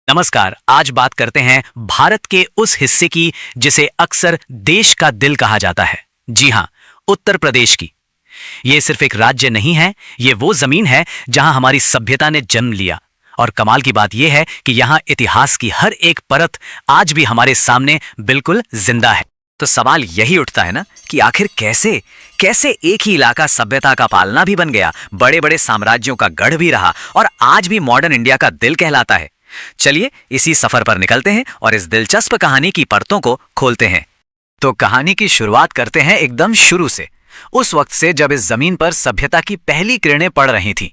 नमस्कार। आज बात करते हैं भारत के उस हिस्से की जिसे अक्सर देश का दिल कहा जाता है। जी हां, उत्तर प्रदेश की। ये सिर्फ एक राज्य नहीं है, ये वो जमीन है जहां हमारी सभ्यता ने जन्म लिया। और कमाल की बात यह है कि यहां इतिहास की हर एक परत आज भी हमारे सामने बिल्कुल जिंदा है। तो सवाल यही उठता है ना कि आखिर कैसे कैसे एक ही इलाका सभ्यता का पालना भी बन गया, बड़े बड़े साम्राज्यों का गढ़ भी रहा और आज भी मॉडर्न इंडिया का दिल कहलाता है। चलिए इसी सफर पर निकलते हैं और इस दिलचस्प कहानी की परतों को खोलते हैं। तो कहानी की शुरुआत करते हैं एकदम शुरू से, उस वक्त से जब इस जमीन पर सभ्यता की पहली किरणें पड़ रही थीं।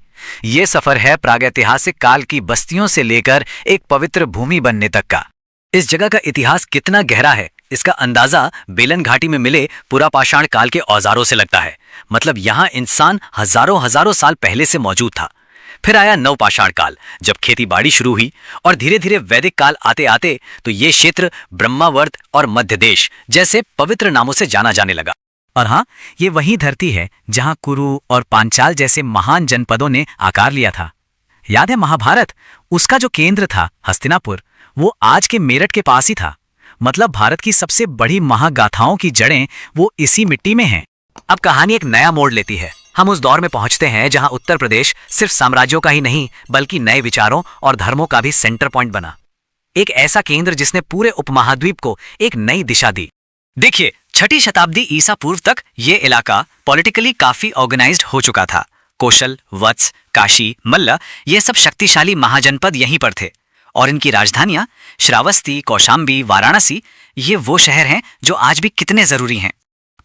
ये सफर है प्रागैतिहासिक काल की बस्तियों से लेकर एक पवित्र भूमि बनने तक का। इस जगह का इतिहास कितना गहरा है, इसका अंदाजा बेलन घाटी में मिले पुरापाषाण काल के औजारों से लगता है। मतलब यहाँ इंसान हजारों हजारों साल पहले से मौजूद था। फिर आया नवपाषाण काल, जब खेती बाड़ी शुरू हुई और धीरे धीरे वैदिक काल आते आते तो ये क्षेत्र ब्रह्मावर्त और मध्य देश जैसे पवित्र नामों से जाना जाने लगा। और हाँ, ये वही धरती है जहां कुरु और पांचाल जैसे महान जनपदों ने आकार लिया था। याद है महाभारत, उसका जो केंद्र था हस्तिनापुर, वो आज के मेरठ के पास ही था। मतलब भारत की सबसे बड़ी महागाथाओं की जड़ें वो इसी मिट्टी में हैं। अब कहानी एक नया मोड़ लेती है। हम उस दौर में पहुंचते हैं जहां उत्तर प्रदेश सिर्फ साम्राज्यों का ही नहीं बल्कि नए विचारों और धर्मों का भी सेंटर पॉइंट बना। एक ऐसा केंद्र जिसने पूरे उपमहाद्वीप को एक नई दिशा दी। देखिए, 6ठी शताब्दी ईसा पूर्व तक ये इलाका पॉलिटिकली काफी ऑर्गेनाइज्ड हो चुका था। कौशल, वत्स, काशी, मल्ल ये सब शक्तिशाली महाजनपद यहीं पर थे और इनकी राजधानियां श्रावस्ती, कौशाम्बी, वाराणसी ये वो शहर हैं जो आज भी कितने जरूरी हैं।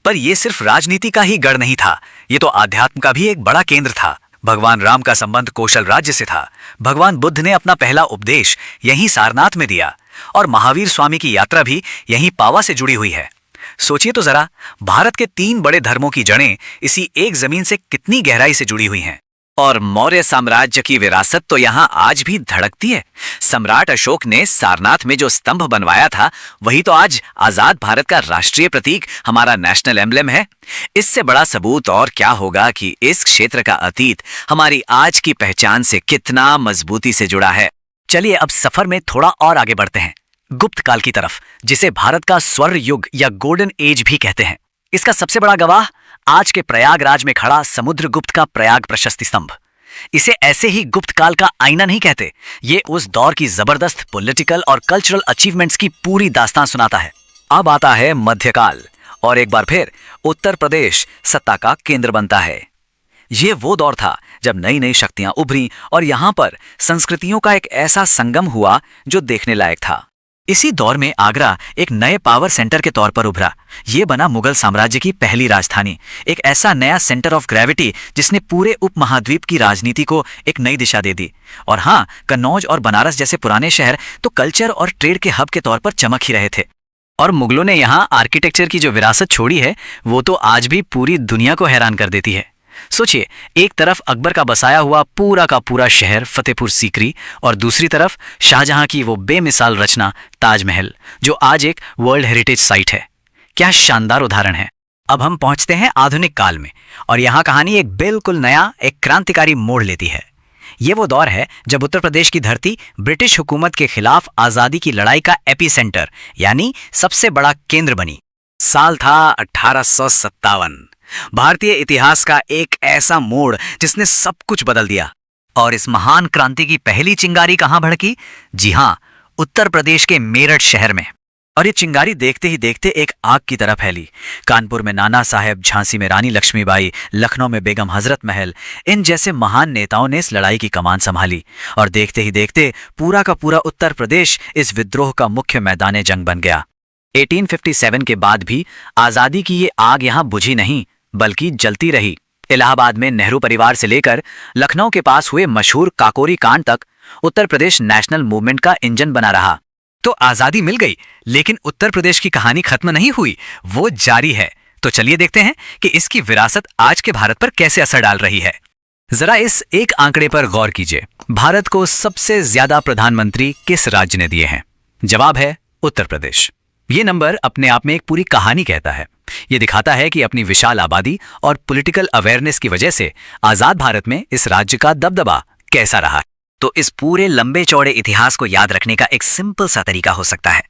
पर यह सिर्फ राजनीति का ही गढ़ नहीं था, ये तो आध्यात्म का भी एक बड़ा केंद्र था। भगवान राम का संबंध कौशल राज्य से था। भगवान बुद्ध ने अपना पहला उपदेश यहीं सारनाथ में दिया और महावीर स्वामी की यात्रा भी यहीं पावा से जुड़ी हुई है। सोचिए तो जरा, भारत के 3 बड़े धर्मों की जड़ें इसी एक जमीन से कितनी गहराई से जुड़ी हुई हैं। और मौर्य साम्राज्य की विरासत तो यहाँ आज भी धड़कती है। सम्राट अशोक ने सारनाथ में जो स्तंभ बनवाया था वही तो आज आजाद भारत का राष्ट्रीय प्रतीक, हमारा नेशनल एम्ब्लेम है। इससे बड़ा सबूत और क्या होगा कि इस क्षेत्र का अतीत हमारी आज की पहचान से कितना मजबूती से जुड़ा है। चलिए अब सफर में थोड़ा और आगे बढ़ते हैं, गुप्त काल की तरफ, जिसे भारत का स्वर्ण युग या गोल्डन एज भी कहते हैं। इसका सबसे बड़ा गवाह आज के प्रयागराज में खड़ा समुद्रगुप्त का प्रयाग प्रशस्ति स्तंभ। इसे ऐसे ही गुप्त काल का आईना नहीं कहते, ये उस दौर की जबरदस्त पॉलिटिकल और कल्चरल अचीवमेंट्स की पूरी दास्तान सुनाता है। अब आता है मध्यकाल और एक बार फिर उत्तर प्रदेश सत्ता का केंद्र बनता है। ये वो दौर था जब नई नई शक्तियां उभरी और यहां पर संस्कृतियों का एक ऐसा संगम हुआ जो देखने लायक था। इसी दौर में आगरा एक नए पावर सेंटर के तौर पर उभरा। ये बना मुगल साम्राज्य की पहली राजधानी, एक ऐसा नया सेंटर ऑफ ग्रेविटी जिसने पूरे उपमहाद्वीप की राजनीति को एक नई दिशा दे दी। और हाँ, कन्नौज और बनारस जैसे पुराने शहर तो कल्चर और ट्रेड के हब के तौर पर चमक ही रहे थे। और मुगलों ने यहाँ आर्किटेक्चर की जो विरासत छोड़ी है वो तो आज भी पूरी दुनिया को हैरान कर देती है। सोचिए, एक तरफ अकबर का बसाया हुआ पूरा का पूरा शहर फतेहपुर सीकरी और दूसरी तरफ शाहजहां की वो बेमिसाल रचना ताजमहल, जो आज एक वर्ल्ड हेरिटेज साइट है। क्या शानदार उदाहरण है। अब हम पहुंचते हैं आधुनिक काल में और यहाँ कहानी एक बिल्कुल नया, एक क्रांतिकारी मोड़ लेती है। ये वो दौर है जब उत्तर प्रदेश की धरती ब्रिटिश हुकूमत के खिलाफ आजादी की लड़ाई का एपीसेंटर यानी सबसे बड़ा केंद्र बनी। साल था 1857। भारतीय इतिहास का एक ऐसा मोड़ जिसने सब कुछ बदल दिया। और इस महान क्रांति की पहली चिंगारी कहां भड़की? जी हां, उत्तर प्रदेश के मेरठ शहर में। और ये चिंगारी देखते ही देखते एक आग की तरह फैली। कानपुर में नाना साहेब, झांसी में रानी लक्ष्मीबाई, लखनऊ में बेगम हजरत महल, इन जैसे महान नेताओं ने इस लड़ाई की कमान संभाली। और देखते ही देखते पूरा का पूरा उत्तर प्रदेश इस विद्रोह का मुख्य मैदान जंग बन गया। 1857 के बाद भी आजादी की ये आग यहां बुझी नहीं बल्कि जलती रही। इलाहाबाद में नेहरू परिवार से लेकर लखनऊ के पास हुए मशहूर काकोरी कांड तक उत्तर प्रदेश नेशनल मूवमेंट का इंजन बना रहा। तो आजादी मिल गई, लेकिन उत्तर प्रदेश की कहानी खत्म नहीं हुई, वो जारी है। तो चलिए देखते हैं कि इसकी विरासत आज के भारत पर कैसे असर डाल रही है। जरा इस एक आंकड़े पर गौर कीजिए, भारत को सबसे ज्यादा प्रधानमंत्री किस राज्य ने दिए हैं? जवाब है उत्तर प्रदेश। ये नंबर अपने आप में एक पूरी कहानी कहता है। ये दिखाता है कि अपनी विशाल आबादी और पॉलिटिकल अवेयरनेस की वजह से आजाद भारत में इस राज्य का दबदबा कैसा रहा। तो इस पूरे लंबे चौड़े इतिहास को याद रखने का एक सिंपल सा तरीका हो सकता है।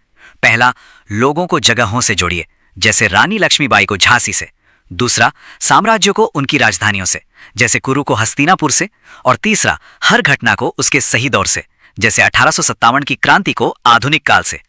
पहला, लोगों को जगहों से जोड़िए, जैसे रानी लक्ष्मीबाई को झांसी से। दूसरा, साम्राज्य को उनकी राजधानियों से, जैसे कुरु को हस्तिनापुर से। और तीसरा, हर घटना को उसके सही दौर से, जैसे 1857 की क्रांति को आधुनिक काल से।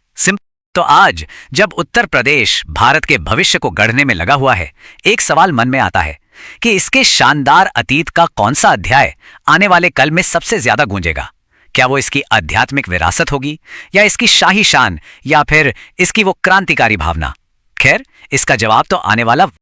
तो आज जब उत्तर प्रदेश भारत के भविष्य को गढ़ने में लगा हुआ है, एक सवाल मन में आता है कि इसके शानदार अतीत का कौन सा अध्याय आने वाले कल में सबसे ज्यादा गूंजेगा। क्या वो इसकी आध्यात्मिक विरासत होगी, या इसकी शाही शान, या फिर इसकी वो क्रांतिकारी भावना? खैर, इसका जवाब तो आने वाला